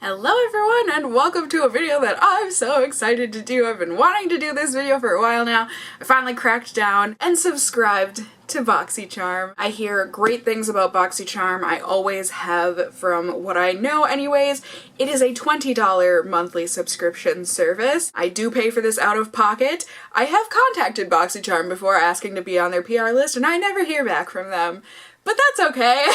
Hello everyone and welcome to a video that I'm so excited to do. I've been wanting to do this video for a while now. I finally cracked down and subscribed to Boxycharm. I hear great things about Boxycharm. I always have from what I know anyways. It is a $20 monthly subscription service. I do pay for this out of pocket. I have contacted Boxycharm before asking to be on their PR list and I never hear back from them. But that's okay.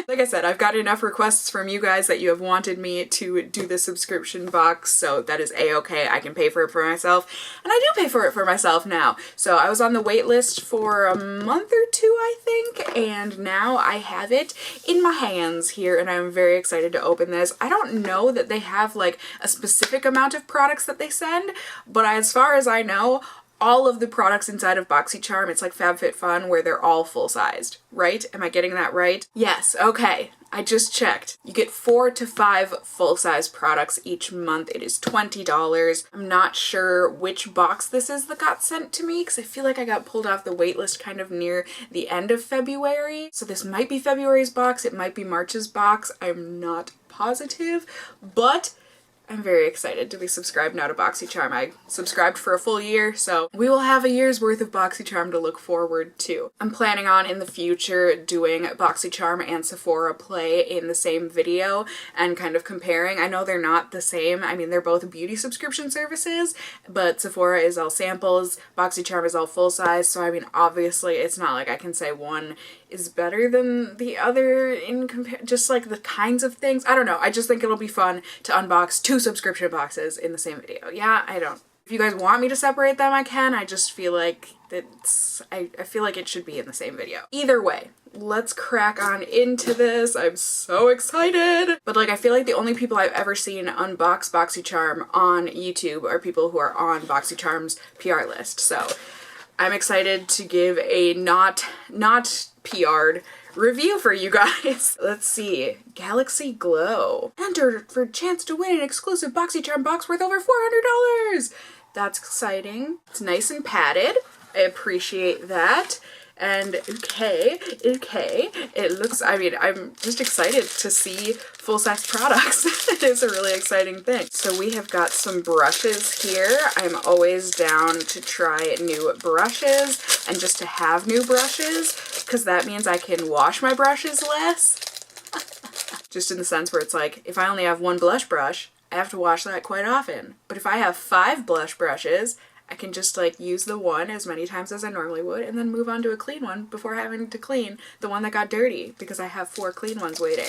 Like I said, I've got enough requests from you guys that you have wanted me to do the subscription box, so that is a-okay. I can pay for it for myself, and I do pay for it for myself now. So I was on the wait list for a month or two, I think, and now I have it in my hands here, and I'm very excited to open this. I don't know that they have like a specific amount of products that they send, but as far as I know, all of the products inside of Boxycharm, it's like FabFitFun where they're all full-sized, right? Am I getting that right? Yes, okay. I just checked. You get 4 to 5 full-size products each month. It is $20. I'm not sure which box this is that got sent to me because I feel like I got pulled off the waitlist kind of near the end of February. So this might be February's box, it might be March's box. I'm not positive, but I'm very excited to be subscribed now to Boxycharm. I subscribed for a full year, so we will have a year's worth of Boxycharm to look forward to. I'm planning on in the future doing Boxycharm and Sephora Play in the same video and kind of comparing. I know they're not the same. I mean, they're both beauty subscription services, but Sephora is all samples, Boxycharm is all full size, so I mean, obviously it's not like I can say one is better than the other in just like the kinds of things. I don't know. I just think it'll be fun to unbox 2 subscription boxes in the same video. Yeah, I don't. If you guys want me to separate them, I can. I just feel like I feel like it should be in the same video. Either way, let's crack on into this. I'm so excited. But like, I feel like the only people I've ever seen unbox Boxycharm on YouTube are people who are on Boxycharm's PR list. So I'm excited to give a not PR'd review for you guys. Let's see. Galaxy Glow. Enter for a chance to win an exclusive Boxycharm box worth over $400. That's exciting. It's nice and padded. I appreciate that. And okay, it looks, I mean, I'm just excited to see full-size products. It is a really exciting thing. So we have got some brushes here. I'm always down to try new brushes and just to have new brushes because that means I can wash my brushes less. Just in the sense where it's like, if I only have one blush brush, I have to wash that quite often. But if I have 5 blush brushes, I can just like use the one as many times as I normally would and then move on to a clean one before having to clean the one that got dirty because I have 4 clean ones waiting.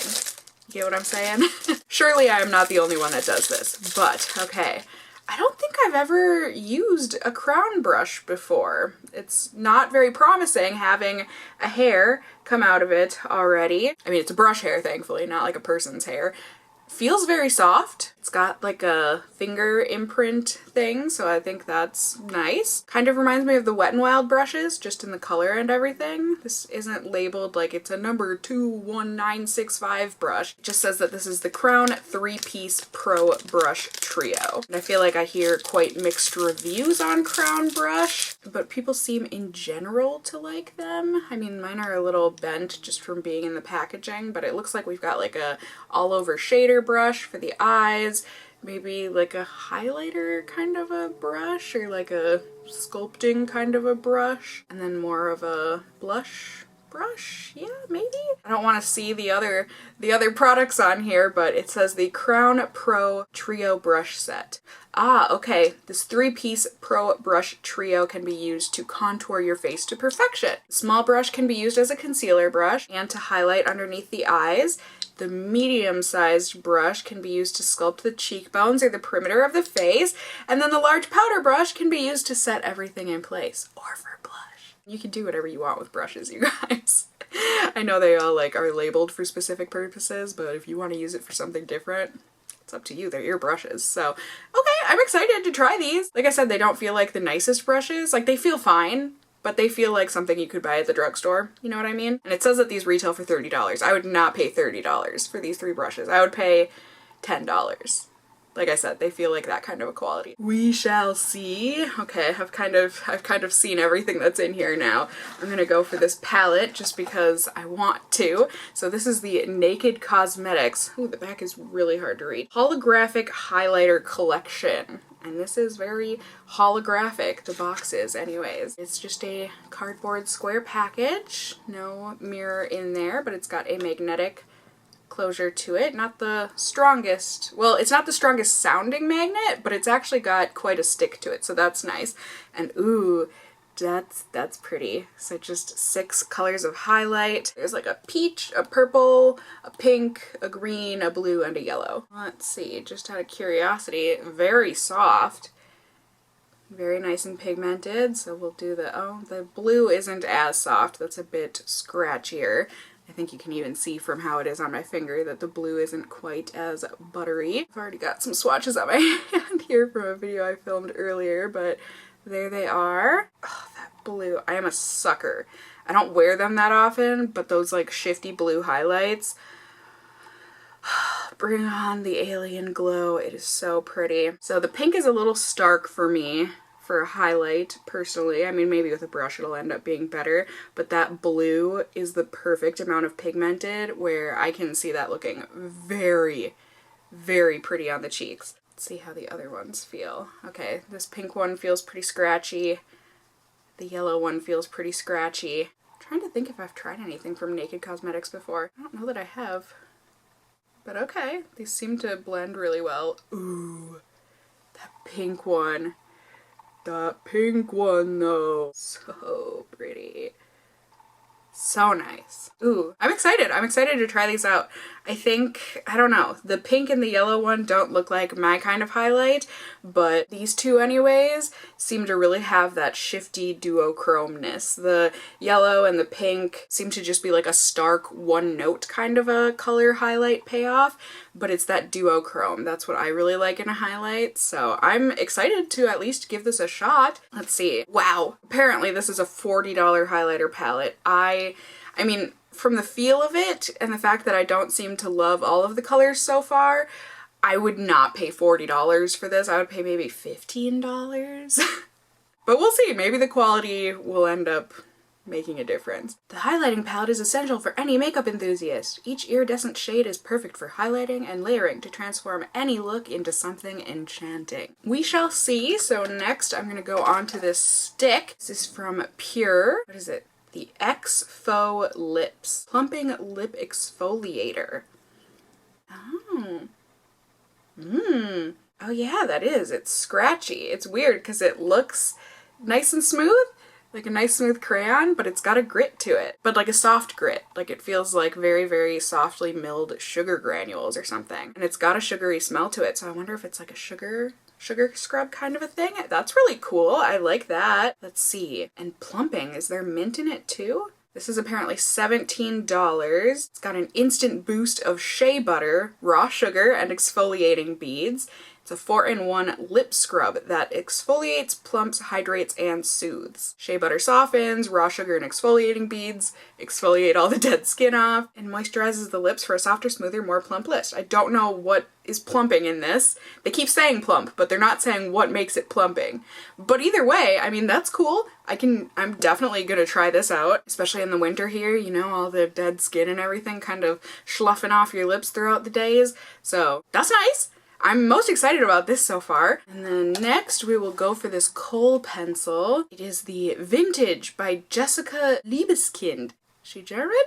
You get what I'm saying? Surely I am not the only one that does this, but okay. I don't think I've ever used a crown brush before. It's not very promising having a hair come out of it already. I mean, it's a brush hair, thankfully, not like a person's hair. Feels very soft. It's got like a finger imprint thing, so I think that's nice. Kind of reminds me of the Wet n Wild brushes, just in the color and everything. This isn't labeled like it's a number 21965 brush. It just says that this is the Crown 3-piece Pro Brush Trio. And I feel like I hear quite mixed reviews on Crown brush, but people seem in general to like them. I mean, mine are a little bent just from being in the packaging, but it looks like we've got like a all-over shader brush for the eyes, maybe like a highlighter kind of a brush or like a sculpting kind of a brush, and then more of a blush brush. Yeah, maybe. I don't want to see the other products on here, but it says the Crown Pro Trio Brush Set. Ah, okay. This 3-piece Pro Brush Trio can be used to contour your face to perfection. The small brush can be used as a concealer brush and to highlight underneath the eyes. The medium-sized brush can be used to sculpt the cheekbones or the perimeter of the face, and then the large powder brush can be used to set everything in place, or for blush. You can do whatever you want with brushes, you guys. I know they all like are labeled for specific purposes, but if you want to use it for something different, it's up to you. They're your brushes. So, okay, I'm excited to try these. Like I said, they don't feel like the nicest brushes. Like, they feel fine, but they feel like something you could buy at the drugstore, you know what I mean? And it says that these retail for $30. I would not pay $30 for these 3 brushes. I would pay $10. Like I said, they feel like that kind of a quality. We shall see. Okay, I've kind of seen everything that's in here now. I'm gonna go for this palette just because I want to. So this is the Naked Cosmetics. Ooh, the back is really hard to read. Holographic Highlighter Collection. And this is very holographic, the box is anyways. It's just a cardboard square package. No mirror in there, but it's got a magnetic closure to it. Not the strongest, well, it's not the strongest sounding magnet, but it's actually got quite a stick to it, so that's nice. And ooh, that's pretty. So just 6 colors of highlight. There's like a peach, a purple, a pink, a green, a blue, and a yellow. Let's see, just out of curiosity, very soft. Very nice and pigmented, so we'll do the blue isn't as soft, that's a bit scratchier. I think you can even see from how it is on my finger that the blue isn't quite as buttery. I've already got some swatches on my hand here from a video I filmed earlier, but there they are. Oh, that blue. I am a sucker. I don't wear them that often, but those like shifty blue highlights bring on the alien glow. It is so pretty. So the pink is a little stark for me for a highlight, personally. I mean, maybe with a brush it'll end up being better, but that blue is the perfect amount of pigmented where I can see that looking very, very pretty on the cheeks. Let's see how the other ones feel. Okay, this pink one feels pretty scratchy. The yellow one feels pretty scratchy. I'm trying to think if I've tried anything from Naked Cosmetics before. I don't know that I have. But okay, these seem to blend really well. Ooh, that pink one. That pink one though. So pretty. So nice. Ooh, I'm excited. I'm excited to try these out. I think, I don't know, the pink and the yellow one don't look like my kind of highlight, but these two anyways seem to really have that shifty duochrome-ness. The yellow and the pink seem to just be like a stark one note kind of a color highlight payoff, but it's that duochrome. That's what I really like in a highlight, so I'm excited to at least give this a shot. Let's see. Wow. Apparently this is a $40 highlighter palette. I mean, from the feel of it and the fact that I don't seem to love all of the colors so far, I would not pay $40 for this. I would pay maybe $15. But we'll see. Maybe the quality will end up making a difference. The highlighting palette is essential for any makeup enthusiast. Each iridescent shade is perfect for highlighting and layering to transform any look into something enchanting. We shall see. So next I'm going to go on to this stick. This is from Pure. What is it? The X-Faux Lips Plumping Lip Exfoliator. Oh. Oh yeah, that is. It's scratchy. It's weird because it looks nice and smooth, like a nice smooth crayon, but it's got a grit to it. But like a soft grit. Like it feels like very, very softly milled sugar granules or something. And it's got a sugary smell to it, so I wonder if it's like a sugar scrub kind of a thing. That's really cool. I like that. Let's see. And plumping. Is there mint in it too? This is apparently $17. It's got an instant boost of shea butter, raw sugar, and exfoliating beads. It's a 4-in-1 lip scrub that exfoliates, plumps, hydrates, and soothes. Shea butter softens, raw sugar and exfoliating beads exfoliate all the dead skin off, and moisturizes the lips for a softer, smoother, more plump list. I don't know what is plumping in this. They keep saying plump, but they're not saying what makes it plumping. But either way, I mean, that's cool. I'm definitely gonna try this out, especially in the winter here, you know, all the dead skin and everything kind of sloughing off your lips throughout the days. So that's nice. I'm most excited about this so far. And then next we will go for this kohl pencil. It is the Vintage by Jessica Liebeskind. Is she German?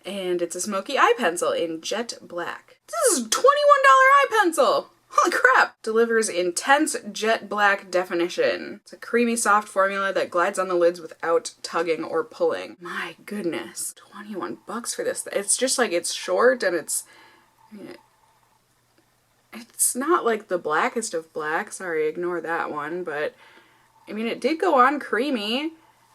And it's a smoky eye pencil in jet black. This is a $21 eye pencil! Holy crap! Delivers intense jet black definition. It's a creamy soft formula that glides on the lids without tugging or pulling. My goodness. 21 bucks for this. It's just like, it's short and it's not like the blackest of black. Sorry, ignore that one. But I mean, it did go on creamy.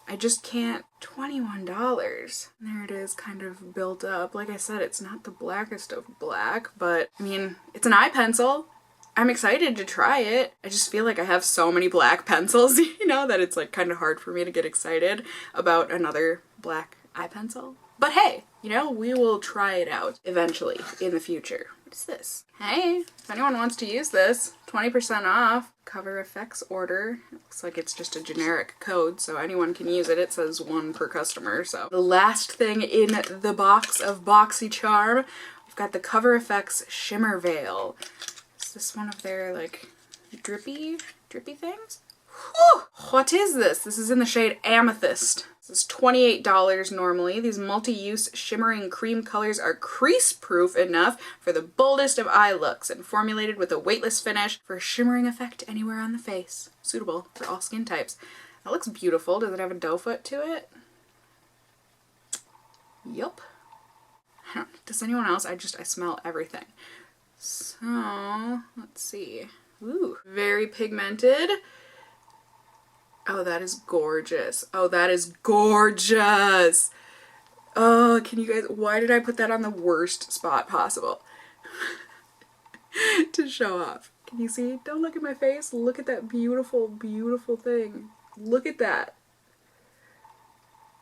I just can't. $21. There it is, kind of built up. Like I said, it's not the blackest of black, but I mean, it's an eye pencil. I'm excited to try it. I just feel like I have so many black pencils, you know, that it's like kind of hard for me to get excited about another black eye pencil. But hey, you know, we will try it out eventually in the future. What is this? Hey, if anyone wants to use this, 20% off. Cover effects order. It looks like it's just a generic code, so anyone can use it. It says 1 per customer, so. The last thing in the box of Boxycharm, we've got the Cover Effects Shimmer Veil. Is this one of their, like, drippy things? Whew! What is this? This is in the shade Amethyst. This is $28 normally. These multi-use shimmering cream colors are crease-proof enough for the boldest of eye looks and formulated with a weightless finish for a shimmering effect anywhere on the face. Suitable for all skin types. That looks beautiful. Does it have a doe foot to it? Yup. Does anyone else? I smell everything. So, let's see. Ooh, very pigmented. Oh, that is gorgeous. Oh, that is gorgeous. Oh, can you guys, why did I put that on the worst spot possible? To show off. Can you see? Don't look at my face. Look at that beautiful, beautiful thing. Look at that.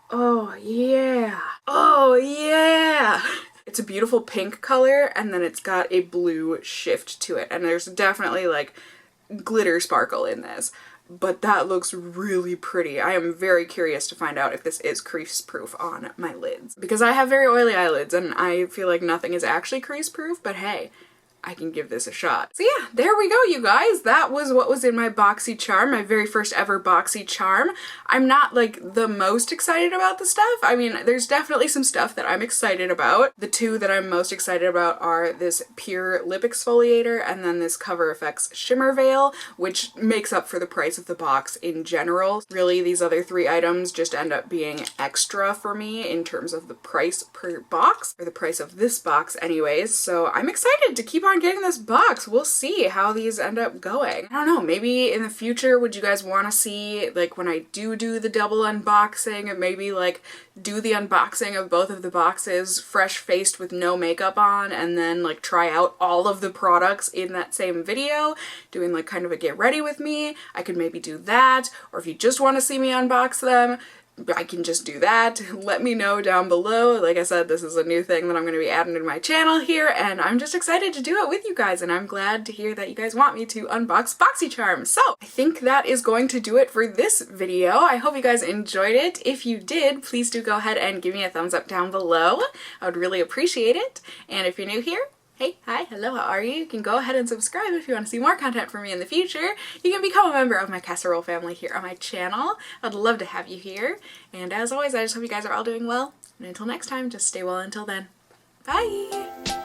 Oh, yeah. Oh, yeah. It's a beautiful pink color, and then it's got a blue shift to it. And there's definitely like glitter sparkle in this. But that looks really pretty. I am very curious to find out if this is crease proof on my lids. Because I have very oily eyelids and I feel like nothing is actually crease proof, but hey, I can give this a shot. So yeah, there we go, you guys. That was what was in my Boxycharm, my very first ever Boxycharm. I'm not like the most excited about the stuff. I mean, there's definitely some stuff that I'm excited about. The two that I'm most excited about are this Pure Lip Exfoliator and then this Cover Effects Shimmer Veil, which makes up for the price of the box in general. Really, these other 3 items just end up being extra for me in terms of the price per box, or the price of this box anyways. So I'm excited to keep on getting this box. We'll see how these end up going. I don't know, maybe in the future would you guys want to see, like, when I do the double unboxing, maybe like do the unboxing of both of the boxes fresh faced with no makeup on, and then like try out all of the products in that same video, doing like kind of a get ready with me. I could maybe do that, or if you just want to see me unbox them, I can just do that. Let me know down below. Like I said, this is a new thing that I'm going to be adding to my channel here, and I'm just excited to do it with you guys, and I'm glad to hear that you guys want me to unbox Boxycharm. So I think that is going to do it for this video. I hope you guys enjoyed it. If you did, please do go ahead and give me a thumbs up down below. I would really appreciate it. And if you're new here, hey, hi, hello, how are you? You can go ahead and subscribe if you want to see more content from me in the future. You can become a member of my casserole family here on my channel. I'd love to have you here. And as always, I just hope you guys are all doing well. And until next time, just stay well until then. Bye!